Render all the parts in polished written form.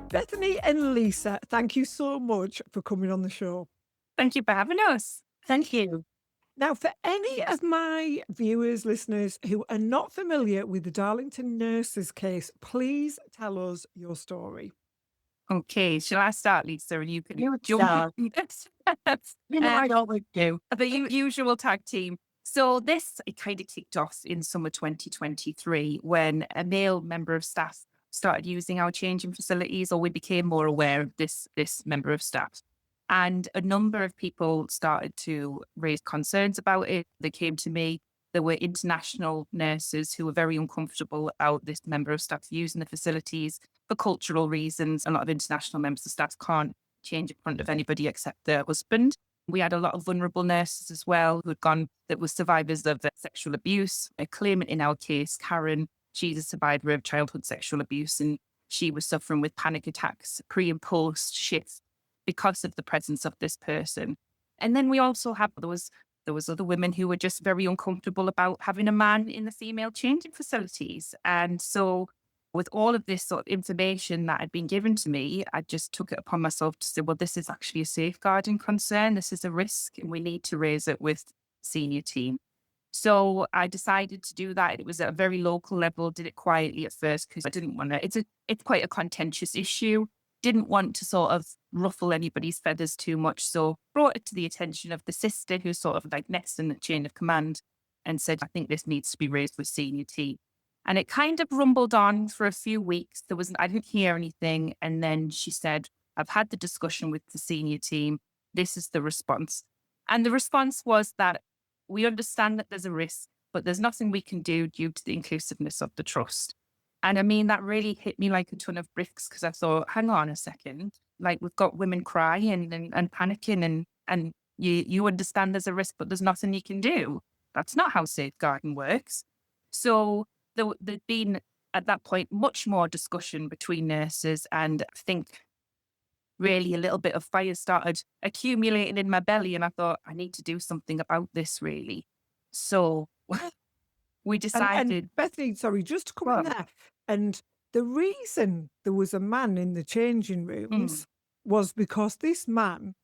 Bethany and Lisa, thank you so much for coming on the show. Thank you for having us. Thank you. Now, for any of my viewers, listeners who are not familiar with the Darlington nurses case, please tell us your story. Okay, shall I start, Lisa? And you can You jump start. in. I always do. The usual tag team. So it kind of kicked off in summer 2023 when a male member of staff started using our changing facilities, or we became more aware of this member of staff. And a number of people started to raise concerns about it. They came to me. There were international nurses who were very uncomfortable about this member of staff using the facilities for cultural reasons. A lot of international members of staff can't change in front of anybody except their husband. We had a lot of vulnerable nurses as well that were survivors of sexual abuse. A claimant in our case, Karen, she's a survivor of childhood sexual abuse, and she was suffering with panic attacks pre and post shift because of the presence of this person. And then we also there was other women who were just very uncomfortable about having a man in the female changing facilities. And so with all of this sort of information that had been given to me, I just took it upon myself to say, well, this is actually a safeguarding concern. This is a risk, and we need to raise it with senior team. So I decided to do that. It was at a very local level, did it quietly at first because I didn't want to, it's quite a contentious issue. Didn't want to sort of ruffle anybody's feathers too much. So brought it to the attention of the sister who's sort of like next in the chain of command and said, I think this needs to be raised with senior team. And it kind of rumbled on for a few weeks. I didn't hear anything. And then she said, I've had the discussion with the senior team. This is the response. And the response was that we understand that there's a risk, but there's nothing we can do due to the inclusiveness of the trust. And I mean, that really hit me like a ton of bricks because I thought, hang on a second, like we've got women crying and panicking and you understand there's a risk, but there's nothing you can do. That's not how safeguarding works. So there'd been at that point much more discussion between nurses, and I think really a little bit of fire started accumulating in my belly, and I thought I need to do something about this really. So we decided. And Bethany, sorry, just to come in there. And the reason there was a man in the changing rooms was because this man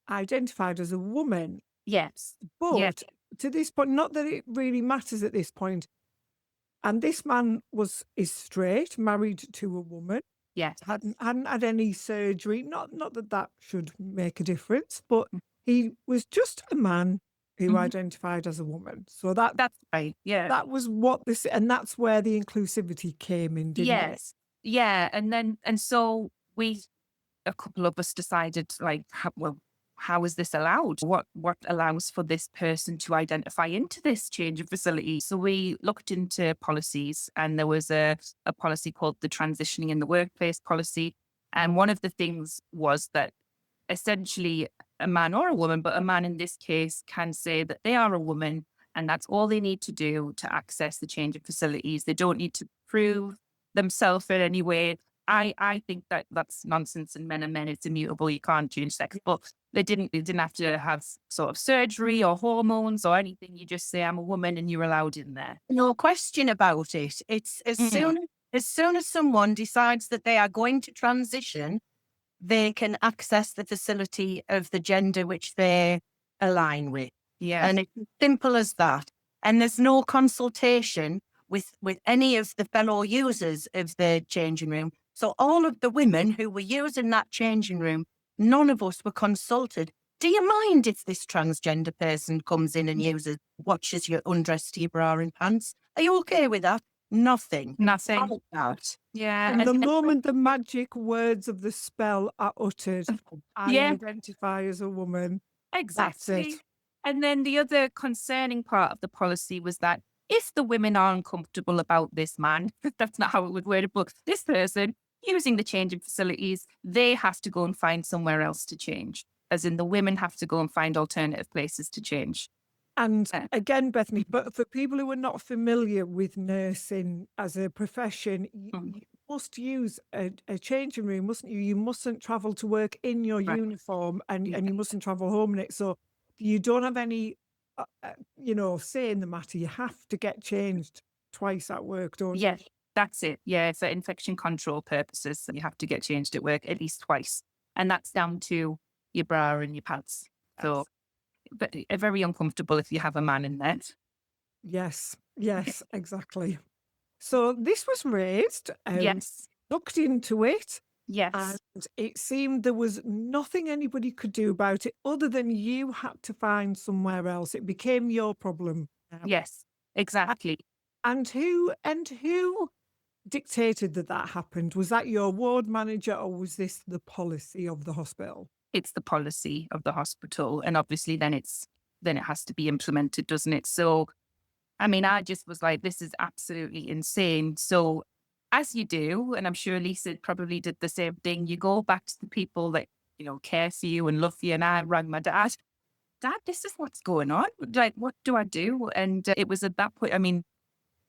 identified as a woman. Yes. But to this point, not that it really matters at this point. And this man is straight, married to a woman. Yes. Hadn't had any surgery. Not that should make a difference, but he was just a man who identified as a woman. So that's right. Yeah. That was and that's where the inclusivity came in, didn't it? Yes. Yeah. And so a couple of us decided like, how is this allowed? What allows for this person to identify into this change of facility? So we looked into policies, and there was a policy called the Transitioning in the Workplace policy. And one of the things was that essentially a man or a woman, but a man in this case can say that they are a woman, and that's all they need to do to access the change of facilities. They don't need to prove themselves in any way. I think that that's nonsense, and men are men. It's immutable. You can't change sex. But they didn't have to have sort of surgery or hormones or anything. You just say, I'm a woman, and you're allowed in there. No question about it. It's as soon as someone decides that they are going to transition, they can access the facility of the gender which they align with. Yeah. And it's as simple as that. And there's no consultation with any of the fellow users of the changing room. So all of the women who were using that changing room, none of us were consulted. Do you mind if this transgender person comes in and watches you undress to your bra and pants? Are you okay with that? Nothing. Nothing. That. Yeah. And the moment the magic words of the spell are uttered, I identify as a woman. Exactly. That's it. And then the other concerning part of the policy was that if the women are uncomfortable about this man, that's not how it would word it, but this person using the changing facilities, they have to go and find somewhere else to change. As in the women have to go and find alternative places to change. And again, Bethany, but for people who are not familiar with nursing as a profession, you must use a changing room, mustn't you? You mustn't travel to work in your uniform, and you mustn't travel home in it. So you don't have any, say in the matter. You have to get changed twice at work, don't you? Yes. That's it. Yeah, for infection control purposes, you have to get changed at work at least twice. And that's down to your bra and your pants. So, but very uncomfortable if you have a man in there. Yes, yes, exactly. So this was raised, Yes. looked into it, Yes. and it seemed there was nothing anybody could do about it other than you had to find somewhere else. It became your problem. Yes, exactly. And who dictated that happened? Was that your ward manager, or was this the policy of the hospital? It's the policy of the hospital. And obviously then it has to be implemented, doesn't it? So, I mean, I just was like, this is absolutely insane. So as you do, and I'm sure Lisa probably did the same thing, you go back to the people that, care for you and love you. And I rang my dad, this is what's going on. Like, what do I do? And it was at that point, I mean,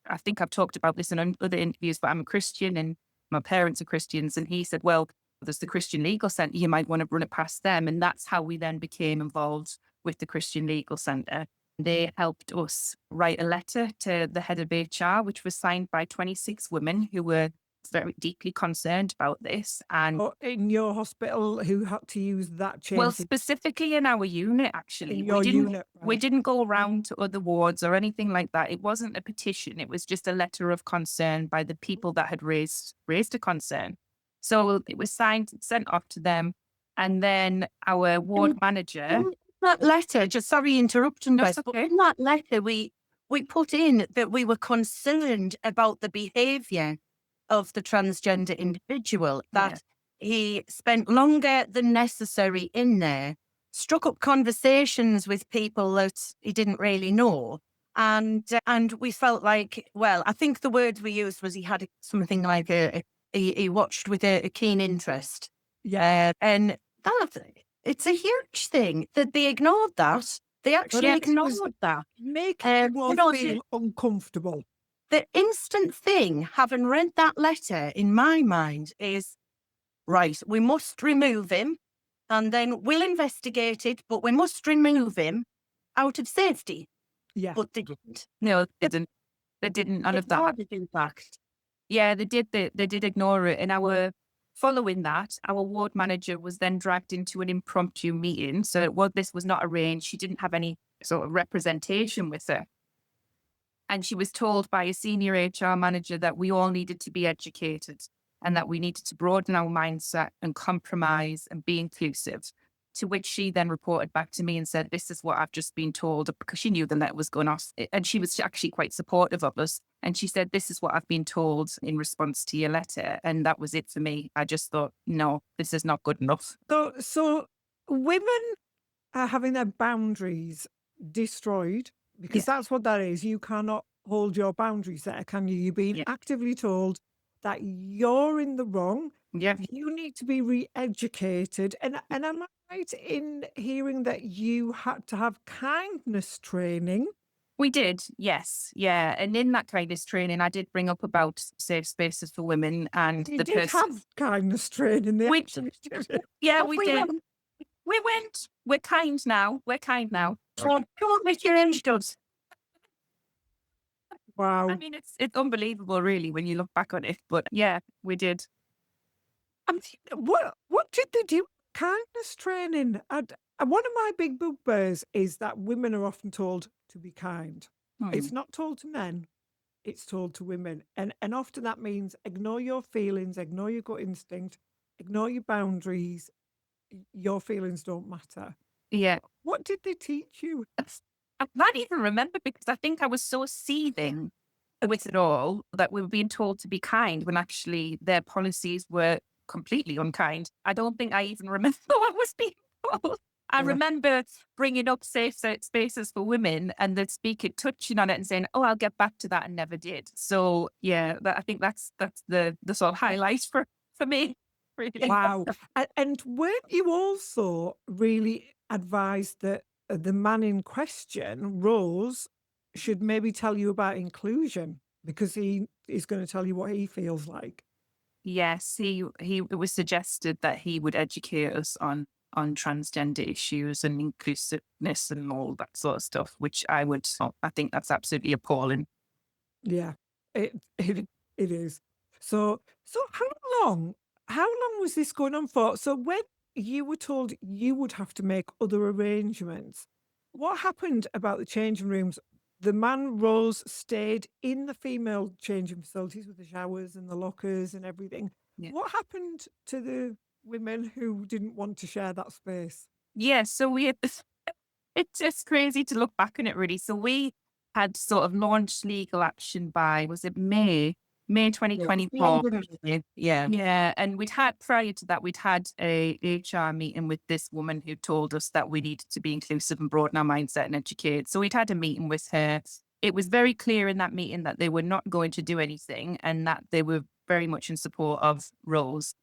I think I've talked about this in other interviews, but I'm a Christian and my parents are Christians. And he said, well, there's the Christian Legal Centre. You might want to run it past them. And that's how we then became involved with the Christian Legal Centre. They helped us write a letter to the head of HR, which was signed by 26 women who were very deeply concerned about this. And in your hospital, who had to use that change? well, specifically in our unit, actually. In your unit, We right. didn't go around to other wards or anything like that. It wasn't a petition. It was just a letter of concern by the people that had raised a concern. So it was signed and sent off to them. And then our ward manager... That letter, just sorry interrupting, That's Beth, but okay. in that letter we put in that we were concerned about the behaviour of the transgender individual, that he spent longer than necessary in there, struck up conversations with people that he didn't really know. And we felt like, well, I think the word we used was he had something like he watched with a keen interest. Yeah. And that, it's a huge thing that they ignored that. They actually ignored that. Making you feel uncomfortable. The instant thing, having read that letter in my mind, is, right, we must remove him and then we'll investigate it, but we must remove him out of safety. Yeah. But they didn't. No, they didn't. They didn't. None of that. In fact. Yeah, they did. They did ignore it. And following that, our ward manager was then dragged into an impromptu meeting. So this was not arranged. She didn't have any sort of representation with her. And she was told by a senior HR manager that we all needed to be educated and that we needed to broaden our mindset and compromise and be inclusive. To which she then reported back to me and said, this is what I've just been told, because she knew the letter was going off. And she was actually quite supportive of us. And she said, this is what I've been told in response to your letter. And that was it for me. I just thought, no, this is not good enough. So women are having their boundaries destroyed, because that's what that is. You cannot hold your boundaries there, can you? You're being actively told that you're in the wrong. Yeah. You need to be re-educated. And am I right in hearing that you had to have kindness training? We did, yes. Yeah. And in that kindness training, I did bring up about safe spaces for women and You did have kindness training there. We did. We went. We're kind now. So come on with your instance. Wow. I mean, it's unbelievable, really, when you look back on it. But yeah, we did. What did they do? Kindness training. And one of my big bugbears is that women are often told to be kind. It's not told to men. It's told to women. And often that means ignore your feelings, ignore your gut instinct, ignore your boundaries. Your feelings don't matter. Yeah. What did they teach you? I can't even remember, because I think I was so seething with it all that we were being told to be kind when actually their policies were completely unkind. I don't think I even remember what was being told. I remember bringing up safe spaces for women and the speaker touching on it and saying, oh, I'll get back to that, and never did. So yeah, I think that's the sort of highlight for me. Really. Wow. And weren't you also really advised that the man in question, Rose, should maybe tell you about inclusion, because he is going to tell you what he feels like? Yes, it was suggested that he would educate us on transgender issues and inclusiveness and all that sort of stuff, which I think that's absolutely appalling. Yeah, it It is. So how long was this going on for? So when you were told you would have to make other arrangements, what happened about the changing rooms? The man roles stayed in the female changing facilities with the showers and the lockers and everything. Yeah. What happened to the women who didn't want to share that space? Yeah, so we had this, it's just crazy to look back on it really. So we had sort of launched legal action by, was it May 2024? Yeah. Yeah, and prior to that, we'd had a HR meeting with this woman who told us that we needed to be inclusive and broaden our mindset and educate. So we'd had a meeting with her. It was very clear in that meeting that they were not going to do anything and that they were very much in support of roles.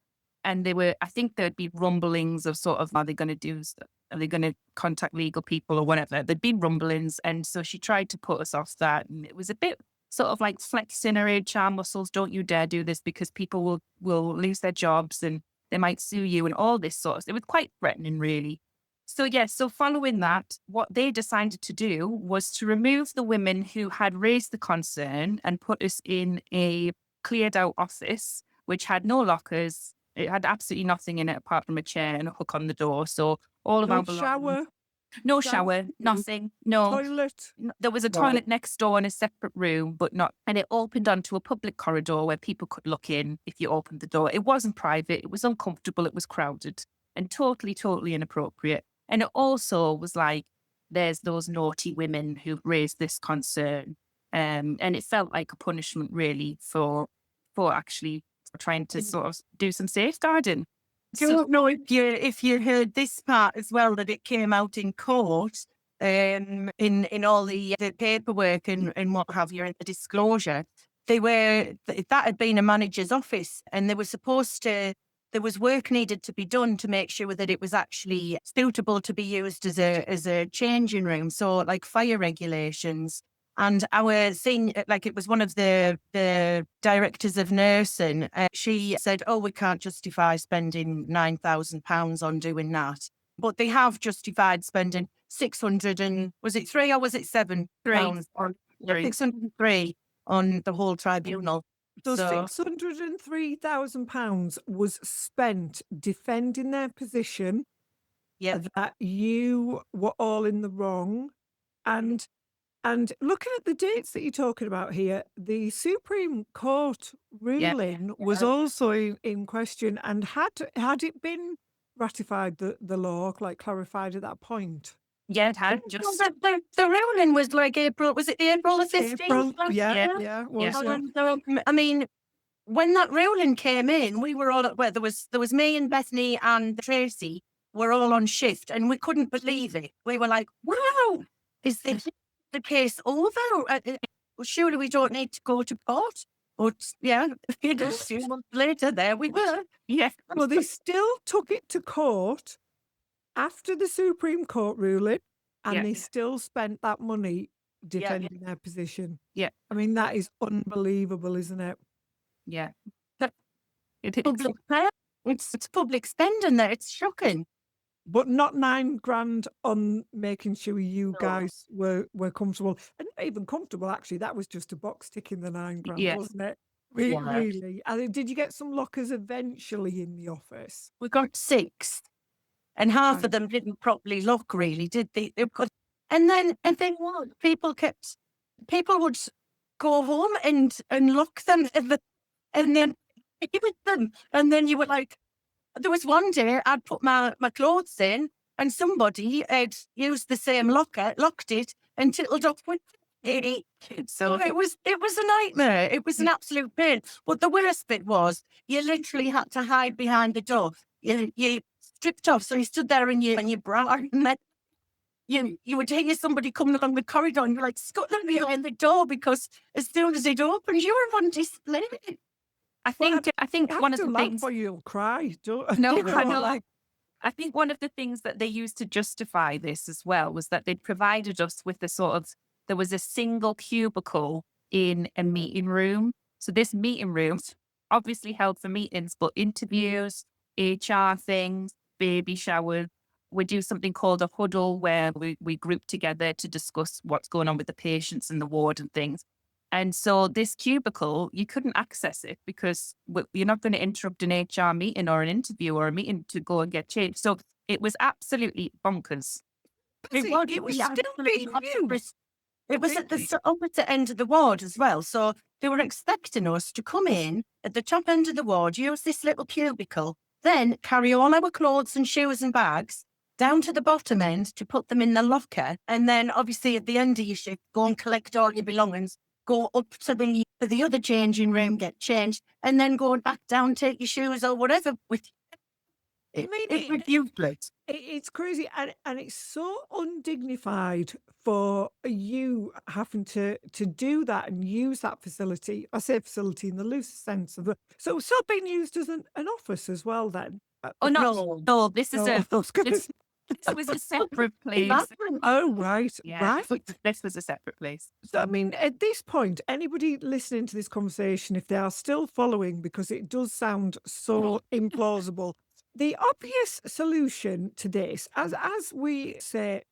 And I think there'd be rumblings of sort of, are they going to contact legal people or whatever? There'd been rumblings. And so she tried to put us off that. And it was a bit sort of like flexing her HR muscles. Don't you dare do this because people will lose their jobs and they might sue you and all this sort of, it was quite threatening really. So so following that, what they decided to do was to remove the women who had raised the concern and put us in a cleared out office, which had no lockers. It had absolutely nothing in it apart from a chair and a hook on the door. So all of No our belongings. shower, No Shower, shower, nothing, no. toilet. There was a toilet next door in a separate room, but not, and it opened onto a public corridor where people could look in if you opened the door. It wasn't private, it was uncomfortable, it was crowded and totally, totally inappropriate. And it also was like, there's those naughty women who raised this concern. And it felt like a punishment really for actually trying to sort of do some safeguarding. I don't know if you heard this part as well, that it came out in court, in all the paperwork and what have you, and the disclosure. That had been a manager's office, and they were supposed to. There was work needed to be done to make sure that it was actually suitable to be used as a changing room. So, like fire regulations. And our senior, like it was one of the directors of nursing, she said, "Oh, we can't justify spending £9,000 on doing that." But they have justified spending 600 and was it £3 or was it £7? Three. 603 on the whole tribunal. So £603,000 was spent defending their position, that you were all in the wrong. And looking at the dates that you're talking about here, the Supreme Court ruling was also in question. And had it been ratified, the law, like clarified at that point? Yeah, it had just. The ruling was like April. Was it April the 15th? April, yeah. I mean, when that ruling came in, we were all there was me and Bethany and Tracy were all on shift, and we couldn't believe it. We were like, "Wow, is this the case over? Surely we don't need to go to court." But a few months later, there we were. Yeah. Well, they still took it to court after the Supreme Court ruling, and they still spent that money defending their position. Yeah. I mean, that is unbelievable, isn't it? Yeah. It's public spending there. It's shocking. But not $9,000 on making sure you guys were comfortable. And not even comfortable, actually. That was just a box ticking the $9,000, wasn't it? Really. And did you get some lockers eventually in the office? We got 6. And half of them didn't properly lock, really, did they? And then what? People would go home and lock them, and then with them. And then you were like, there was one day I'd put my clothes in, and somebody had used the same locker, locked it, and tittled up with it. So it was a nightmare. It was an absolute pain. But the worst bit was you literally had to hide behind the door. You stripped off, so you stood there in your bra, and then you would hear somebody coming along the corridor, and you're like scuttling behind the door because as soon as it opened, you were on display. I think one of the things. Or you'll cry. No, I know. I think one of the things that they used to justify this as well was that they'd provided us with there was a single cubicle in a meeting room. So this meeting room obviously held for meetings, but interviews, HR things, baby showers. We do something called a huddle where we group together to discuss what's going on with the patients in the ward and things. And so this cubicle, you couldn't access it because you're not going to interrupt an HR meeting or an interview or a meeting to go and get changed. So it was absolutely bonkers. It was still being used. It was at the opposite end of the ward as well. So they were expecting us to come in at the top end of the ward, use this little cubicle, then carry all our clothes and shoes and bags down to the bottom end to put them in the locker. And then obviously at the end of your shift, go and collect all your belongings, go up to the other changing room, get changed, and then go back down, take your shoes or whatever with you. It was useless. It's crazy, and it's so undignified for you having to do that and use that facility. I say facility in the loose sense of so it's not being used as an office as well. Then No, this is No, I was gonna this was a separate place. oh right, Yeah, right. this was a separate place. So, I mean, at this point, anybody listening to this conversation, if they are still following, because it does sound so implausible, the obvious solution to this, as we say,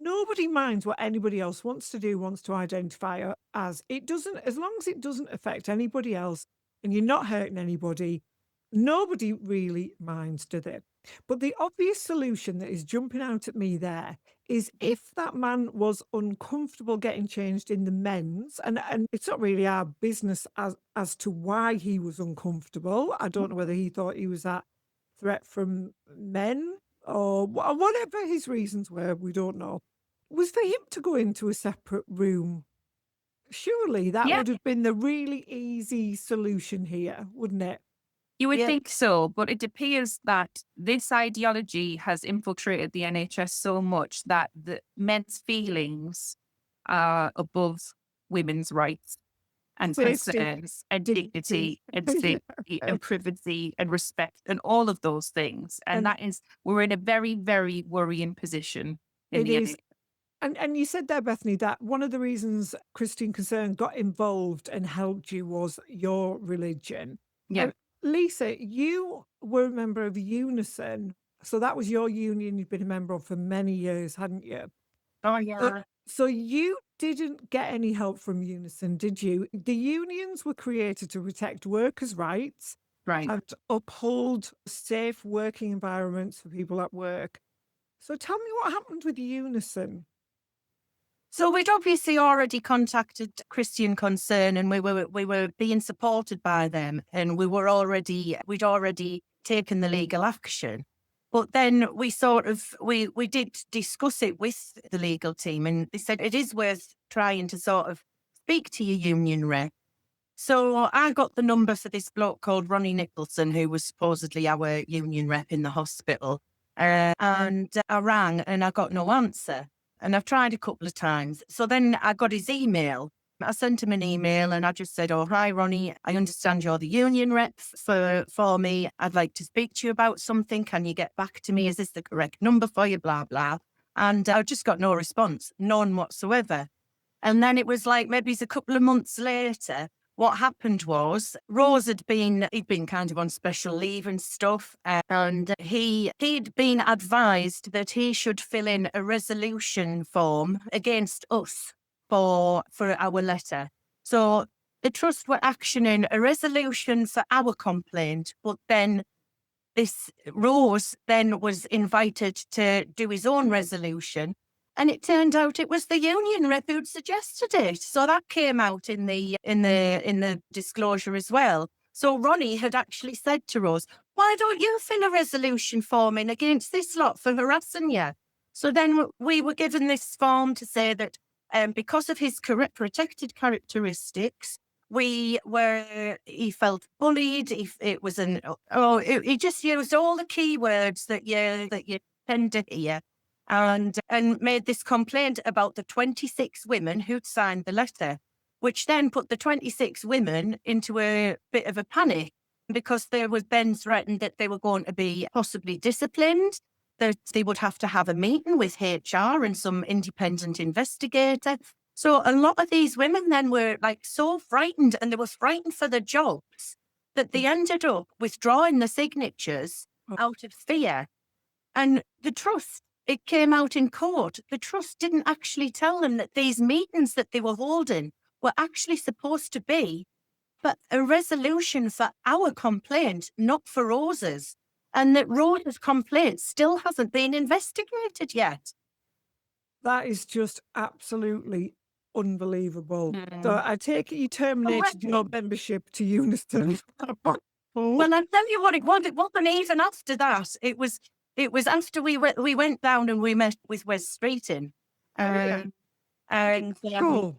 nobody minds what anybody else wants to do, wants to identify as. It doesn't, as long as it doesn't affect anybody else and you're not hurting anybody, nobody really minds, do they? But the obvious solution that is jumping out at me there is if that man was uncomfortable getting changed in the men's, and it's not really our business as to why he was uncomfortable. I don't know whether he thought he was at threat from men or whatever his reasons were, we don't know, was for him to go into a separate room. Surely that Yeah. would have been the really easy solution here, wouldn't it? You would Yeah. think so, but it appears that this ideology has infiltrated the NHS so much that the men's feelings are above women's rights and Safety. concerns and dignity and safety and privacy and respect and all of those things. And that is, we're in a very, very worrying position in It the is. NHS. And you said there, Bethany, that one of the reasons Christian Concern got involved and helped you was your religion. Yeah. Lisa, you were a member of Unison. So that was your union you've been a member of for many years, hadn't you? Oh, yeah. So you didn't get any help from Unison, did you? The unions were created to protect workers' rights Right. and uphold safe working environments for people at work. So tell me what happened with Unison. So we'd obviously already contacted Christian Concern, and we were being supported by them, and we'd already taken the legal action. But then we did discuss it with the legal team, and they said it is worth trying to sort of speak to your union rep. So I got the number for this bloke called Ronnie Nicholson, who was supposedly our union rep in the hospital, and I rang and I got no answer. And I've tried a couple of times. So then I got his email. I sent him an email and I just said, "Oh, hi, Ronnie. I understand you're the union rep for me. I'd like to speak to you about something. Can you get back to me? Is this the correct number for you? Blah, blah." And I just got no response, none whatsoever. And then it was like maybe it's a couple of months later. What happened was Rose he'd been kind of on special leave and stuff. And he'd been advised that he should fill in a resolution form against us for our letter. So the trust were actioning a resolution for our complaint, but then this Rose then was invited to do his own resolution. And it turned out it was the union rep who'd suggested it. So that came out in the disclosure as well. So Ronnie had actually said to Rose, "Why don't you fill a resolution form in against this lot for harassing you?" So then we were given this form to say that because of his protected characteristics, he felt bullied. He just used all the keywords that you tend to hear. And made this complaint about the 26 women who'd signed the letter, which then put the 26 women into a bit of a panic because there was then threatened that they were going to be possibly disciplined, that they would have to have a meeting with HR and some independent investigator. So a lot of these women then were like so frightened, and they were frightened for their jobs, that they ended up withdrawing the signatures out of fear. And the trust, it came out in court. The trust didn't actually tell them that these meetings that they were holding were actually supposed to be for a resolution for our complaint, not for Rose's. And that Rose's complaint still hasn't been investigated yet. That is just absolutely unbelievable. So Mm. I take it you terminated your membership to Unison. Well, I'll tell you what it was. It wasn't even after that. It was after we went down and we met with Wes Streeting. And Cool.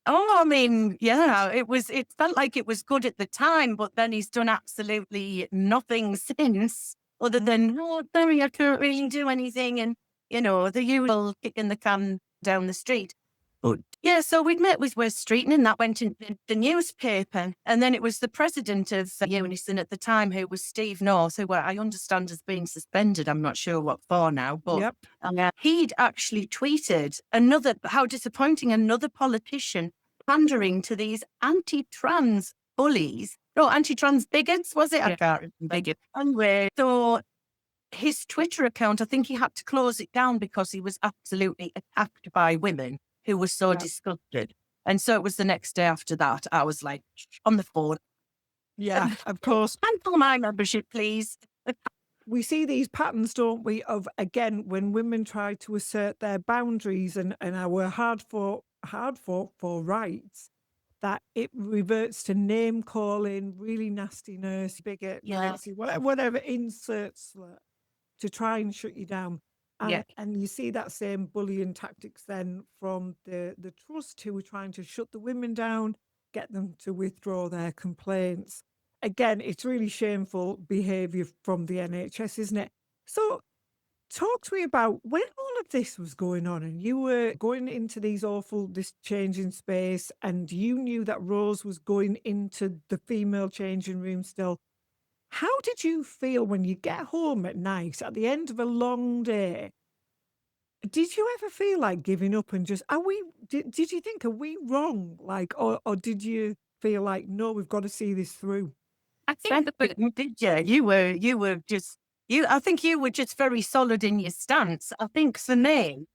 I mean, yeah, it felt like it was good at the time, but then he's done absolutely nothing since, other than, oh, sorry, I can't really do anything. And, the usual kicking the can down the street. But yeah, so we'd met with Wes Streeting and that went in the newspaper. And then it was the president of Unison at the time, who was Steve North, who I understand has been suspended. I'm not sure what for now, but he'd actually tweeted how disappointing another politician pandering to these anti-trans bullies. No, anti-trans bigots, was it? I can't remember. Bigot. Anyway, so his Twitter account, I think he had to close it down because he was absolutely attacked by women who were so disgusted. And so it was the next day after that, I was like, on the phone. Yeah, of course. Cancel my membership, please. We see these patterns, don't we, of, again, when women try to assert their boundaries and our hard fought for rights, that it reverts to name calling, really nasty nurse, bigot, Nazi, whatever, inserts to try and shut you down. And you see that same bullying tactics then from the trust, who are trying to shut the women down, get them to withdraw their complaints. Again, it's really shameful behaviour from the NHS, isn't it? So talk to me about when all of this was going on and you were going into this changing space, and you knew that Rose was going into the female changing room still. How did you feel when you get home at night at the end of a long day? Did you ever feel like giving up and just, did you think, are we wrong? Like, or did you feel like, no, we've got to see this through? I think Did you? I think you were just very solid in your stance. I think for me,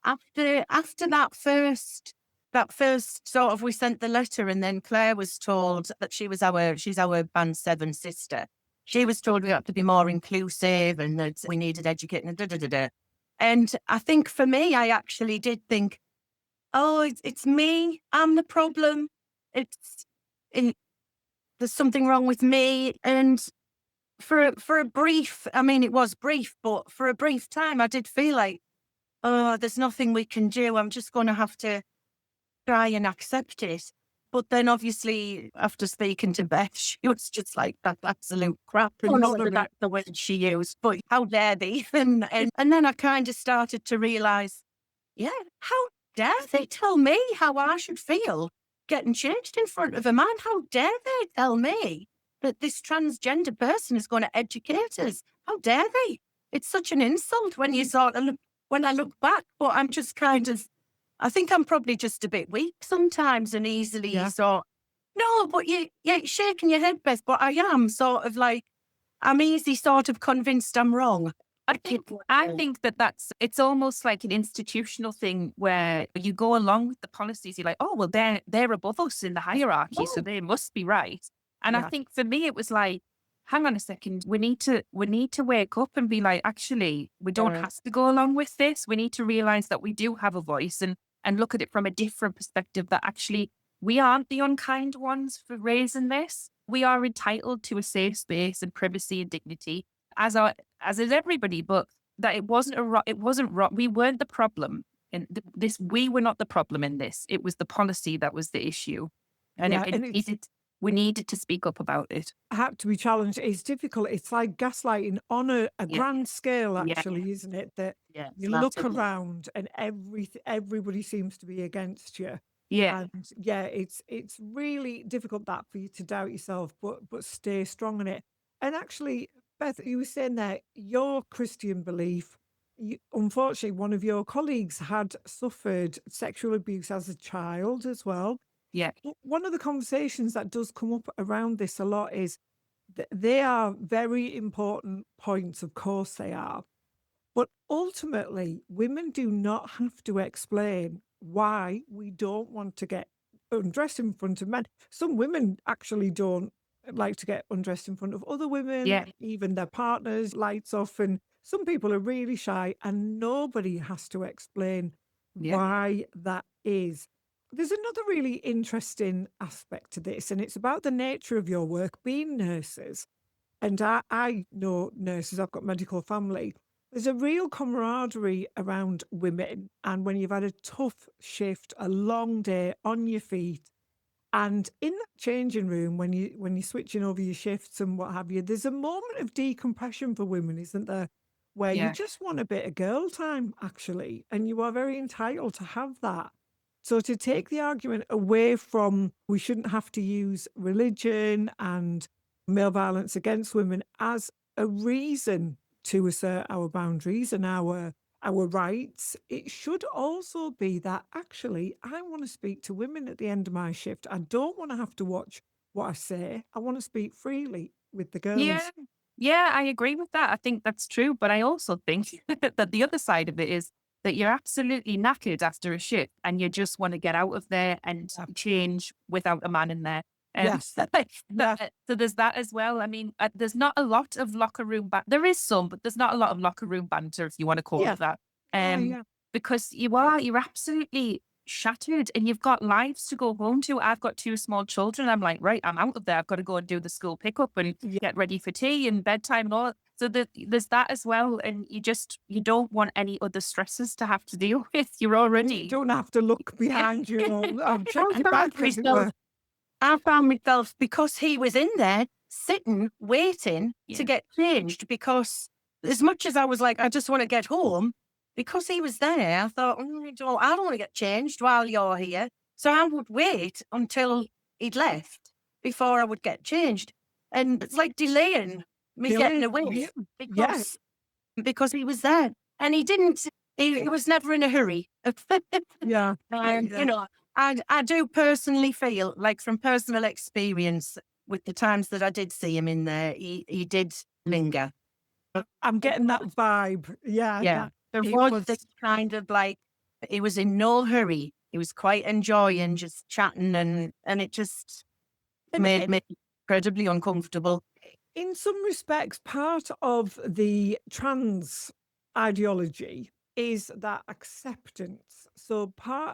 after that first sort of, we sent the letter, and then Claire was told that she's our Band 7 sister. She was told we had to be more inclusive and that we needed educating and And I think for me, I actually did think, oh, it's me. I'm the problem. There's something wrong with me. And for a brief, I mean, it was brief, but for a brief time, I did feel like, oh, there's nothing we can do. I'm just going to have to try and accept it. But then obviously, after speaking to Beth, she was just like, that's absolute crap. And that's the word she used, but how dare they? And then I kind of started to realise, how dare they tell me how I should feel getting changed in front of a man? How dare they tell me that this transgender person is going to educate us? How dare they? It's such an insult when I look back, but I'm just I think I'm probably just a bit weak sometimes and easily no, but you're shaking your head, Beth, but I am sort of like, I'm easy sort of convinced I'm wrong. I think it's almost like an institutional thing where you go along with the policies. You're like, oh, well, they're above us in the hierarchy, so they must be right. And I think for me, it was like, hang on a second, we need to wake up and be like, actually, we don't have to go along with this. We need to realize that we do have a voice and look at it from a different perspective, that actually we aren't the unkind ones for raising this. We are entitled to a safe space and privacy and dignity, as is everybody, but that it wasn't we weren't the problem in this. We were not the problem in this. It was the policy that was the issue. And we needed to speak up about it. Had to be challenged. It's difficult. It's like gaslighting on a grand scale, actually, isn't it? That you look around and everybody seems to be against you. Yeah. And it's really difficult that for you to doubt yourself, but stay strong in it. And actually, Beth, you were saying that your Christian belief, unfortunately, one of your colleagues had suffered sexual abuse as a child as well. Yeah. One of the conversations that does come up around this a lot is that they are very important points, of course they are. But ultimately, women do not have to explain why we don't want to get undressed in front of men. Some women actually don't like to get undressed in front of other women, Yeah. even their partners, lights off. And some people are really shy, and nobody has to explain Yeah. why that is. There's another really interesting aspect to this, and it's about the nature of your work, being nurses. And I know nurses, I've got medical family. There's a real camaraderie around women. And when you've had a tough shift, a long day on your feet, and in that changing room, when you're switching over your shifts and what have you, there's a moment of decompression for women, isn't there? Where you Yeah. just want a bit of girl time, actually, and you are very entitled to have that. So to take the argument away from we shouldn't have to use religion and male violence against women as a reason to assert our boundaries and our rights, it should also be that actually I want to speak to women at the end of my shift. I don't want to have to watch what I say. I want to speak freely with the girls. Yeah. Yeah, I agree with that. I think that's true. But I also think that the other side of it is that you're absolutely knackered after a shift and you just want to get out of there and change without a man in there. Yes. So there's that as well. I mean, there's not a lot of locker room there is some, but there's not a lot of locker room banter, if you want to call it that. Because you're absolutely shattered and you've got lives to go home to. I've got 2 small children. I'm like, right, I'm out of there. I've got to go and do the school pickup and get ready for tea and bedtime and all. So there's that as well. And you don't want any other stresses to have to deal with. You're already. You don't have to look behind you. I found myself, because he was in there sitting, waiting to get changed, because as much as I was like, I just want to get home, because he was there, I thought, I don't want to get changed while you're here. So I would wait until he'd left before I would get changed. And it's like delaying me getting away because he was there. And he was never in a hurry. Yeah. You know, I do personally feel like, from personal experience, with the times that I did see him in there, he did linger. I'm getting that vibe. Yeah. There was this kind of like, he was in no hurry. He was quite enjoying just chatting, and it just made me incredibly uncomfortable. In some respects, part of the trans ideology is that acceptance. So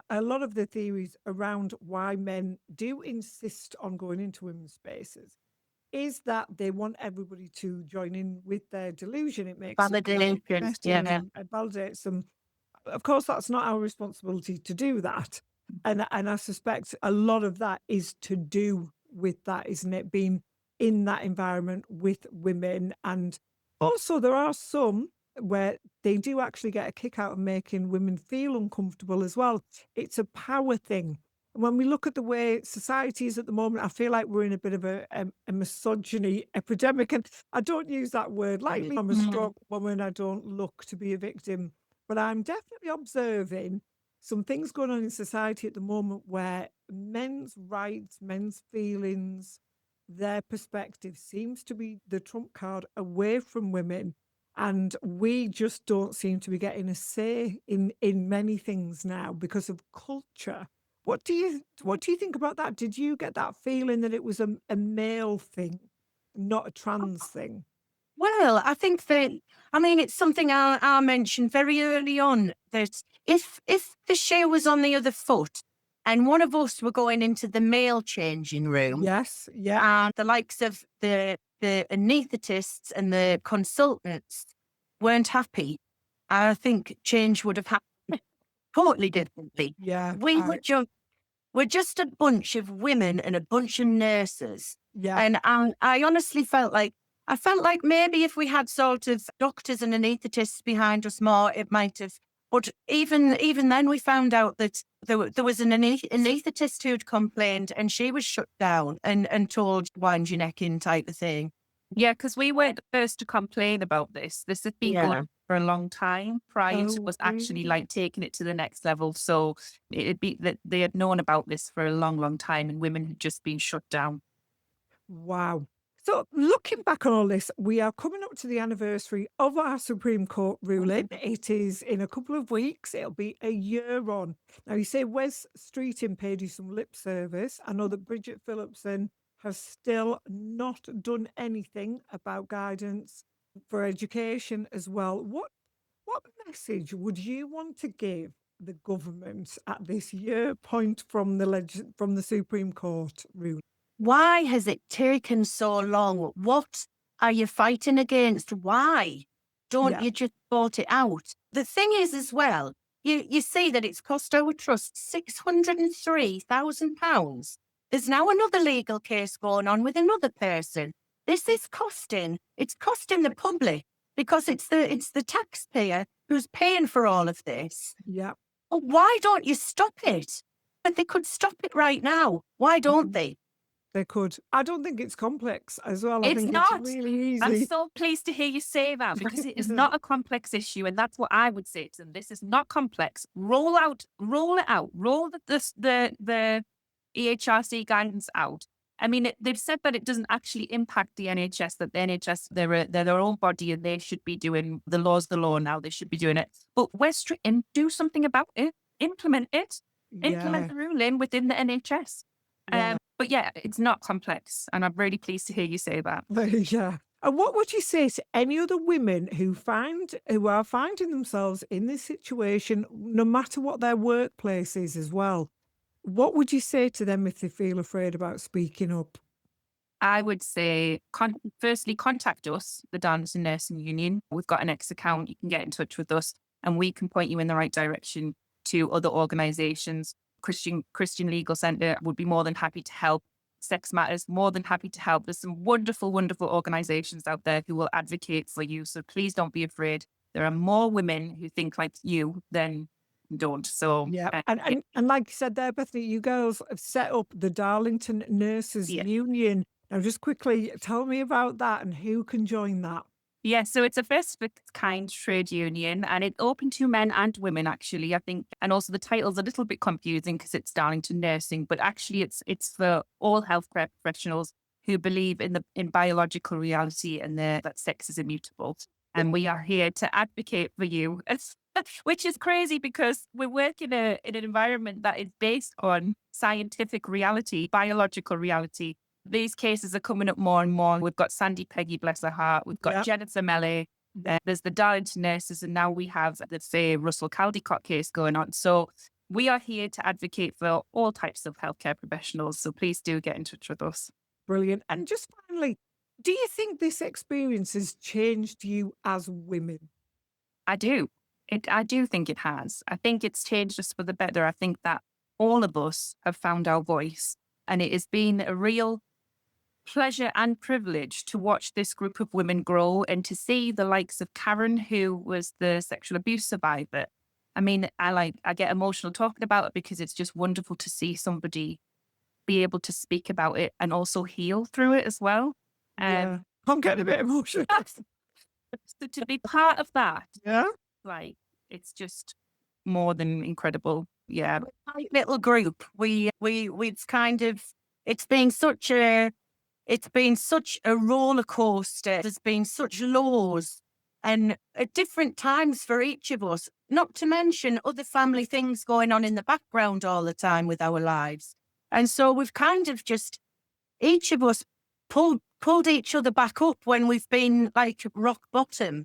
a lot of the theories around why men do insist on going into women's spaces is that they want everybody to join in with their delusion. It makes Validation, it validates them. Of course, that's not our responsibility to do that. And I suspect a lot of that is to do with that, isn't it? Being in that environment with women. And also there are some where they do actually get a kick out of making women feel uncomfortable as well. It's a power thing. And when we look at the way society is at the moment, I feel like we're in a bit of a misogyny epidemic. And I don't use that word lightly. I'm a strong woman. I don't look to be a victim. But I'm definitely observing some things going on in society at the moment where men's rights, men's feelings, their perspective seems to be the trump card away from women. And we just don't seem to be getting a say in many things now because of culture. What do you think about that? Did you get that feeling that it was a male thing, not a trans thing? Well, I think that, it's something I mentioned very early on, that if the shoe was on the other foot and one of us were going into the male changing room, yes, yeah, and the likes of the anaesthetists and the consultants weren't happy, I think change would have happened totally differently. Yeah, we're just a bunch of women and a bunch of nurses. Yeah, and I honestly felt like maybe if we had sort of doctors and anaesthetists behind us more, it might have. But even then, we found out that there was an anaesthetist who'd complained, and she was shut down and told wind your neck in type of thing. Yeah, because we weren't the first to complain about this. This has been going on for a long time prior to us actually like taking it to the next level. So it'd be that they had known about this for a long, long time, and women had just been shut down. Wow. So looking back on all this, we are coming up to the anniversary of our Supreme Court ruling. It is in a couple of weeks. It'll be a year on. Now, you say Wes Streeting paid you some lip service. I know that Bridget Phillipson has still not done anything about guidance for education as well. What message would you want to give the government at this year point from the Supreme Court ruling? Why has it taken so long? What are you fighting against? Why don't you just sort it out? The thing is as well, you see that it's cost our trust £603,000. There's now another legal case going on with another person. This is costing the public because it's the taxpayer who's paying for all of this. Yeah. Well, why don't you stop it? But they could stop it right now. Why don't they? They could. I don't think it's complex as well. I It's think not. it's really easy. I'm so pleased to hear you say that because it is not a complex issue, and that's what I would say to them. This is not complex. Roll it out. Roll the EHRC guidance out. I mean, they've said that it doesn't actually impact the NHS. That the NHS they're their own body and they should be doing the law's the law now. They should be doing it. But West and do something about it. Implement it. Implement the ruling within the NHS. Yeah. But yeah, it's not complex, and I'm really pleased to hear you say that. Yeah. And what would you say to any other women who are finding themselves in this situation, no matter what their workplace is as well? What would you say to them if they feel afraid about speaking up? I would say, firstly, contact us, the Darlington Nursing Union. We've got an X account. You can get in touch with us, and we can point you in the right direction to other organisations. Christian Legal Centre would be more than happy to help. Sex Matters, more than happy to help. There's some wonderful, wonderful organisations out there who will advocate for you. So please don't be afraid. There are more women who think like you than don't. So yeah. And like you said there, Bethany, you girls have set up the Darlington Nurses Union. Now, just quickly tell me about that and who can join that. Yeah, so it's a first of its kind trade union, and it's open to men and women, actually, I think. And also the title's a little bit confusing because it's Darlington Nursing, but actually it's for all healthcare professionals who believe in biological reality and that sex is immutable. And we are here to advocate for you, which is crazy because we work in an environment that is based on scientific reality, biological reality. These cases are coming up more and more. We've got Sandy Peggy, bless her heart. We've got Jennifer Melly. There's the Darlington Nurses. And now we have the Faye Russell Caldicott case going on. So we are here to advocate for all types of healthcare professionals. So please do get in touch with us. Brilliant. And just finally, do you think this experience has changed you as women? I do. I do think it has. I think it's changed us for the better. I think that all of us have found our voice. And it has been a real pleasure and privilege to watch this group of women grow and to see the likes of Karen, who was the sexual abuse survivor. I mean, I get emotional talking about it because it's just wonderful to see somebody be able to speak about it and also heal through it as well. I'm getting a bit emotional. So to be part of that, it's just more than incredible. Yeah, little group. It's been such a roller coaster. There's been such lows and at different times for each of us, not to mention other family things going on in the background all the time with our lives. And so we've kind of just, each of us pulled each other back up when we've been like rock bottom.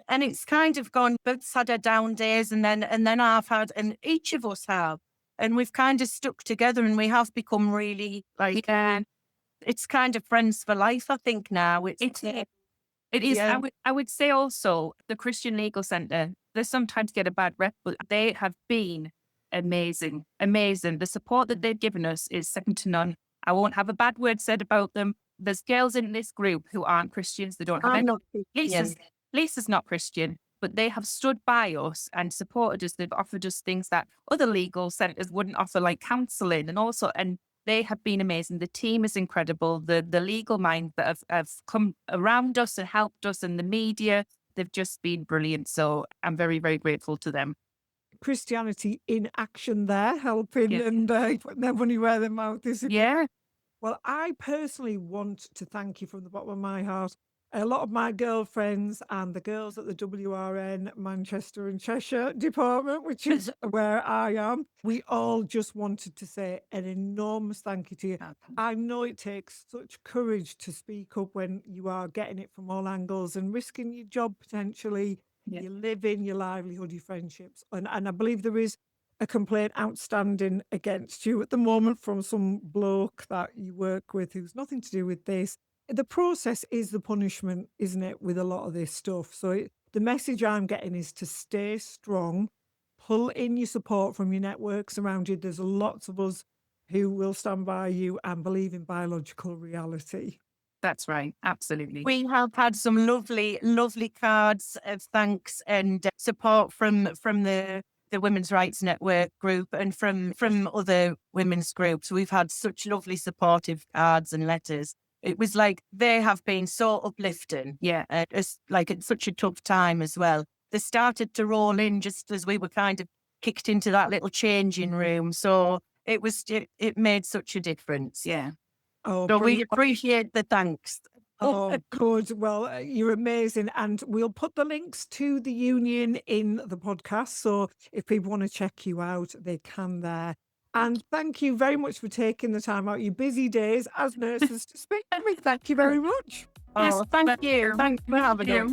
And it's kind of gone, Beth's had her down days and then I've had, and each of us have. And we've kind of stuck together and we have become really like, it's kind of friends for life, I think now. It is. Yeah. I would say also the Christian Legal Centre, they sometimes get a bad rep, but they have been amazing. The support that they've given us is second to none. I won't have a bad word said about them. There's girls in this group who aren't Christians. They don't have any. Lisa's not Christian, but they have stood by us and supported us. They've offered us things that other legal centres wouldn't offer, like counselling and they have been amazing. The team is incredible. The legal minds that have come around us and helped us, and the media, they've just been brilliant. So I'm very, very grateful to them. Christianity in action there, helping and putting their money where their mouth is. Yeah. Well, I personally want to thank you from the bottom of my heart. A lot of my girlfriends and the girls at the WRN Manchester and Cheshire department, which is where I am, we all just wanted to say an enormous thank you to you. I know it takes such courage to speak up when you are getting it from all angles and risking your job potentially, your living, your livelihood, your friendships. And I believe there is a complaint outstanding against you at the moment from some bloke that you work with who's nothing to do with this. The process is the punishment, isn't it, with a lot of this stuff? So the message I'm getting is to stay strong, pull in your support from your networks around you. There's lots of us who will stand by you and believe in biological reality. That's right. Absolutely. We have had some lovely, lovely cards of thanks and support from the Women's Rights Network group and from other women's groups. We've had such lovely supportive cards and letters. It was like they have been so uplifting. Yeah. It's like it's such a tough time as well. They started to roll in just as we were kind of kicked into that little changing room. So it made such a difference. Yeah. Oh, So we brilliant. appreciate the thanks. Oh, good. Well, you're amazing. And we'll put the links to the union in the podcast. So if people want to check you out, they can there. And thank you very much for taking the time out your busy days as nurses to speak to me. Thank you very much. Oh, thank you. Thanks for having us.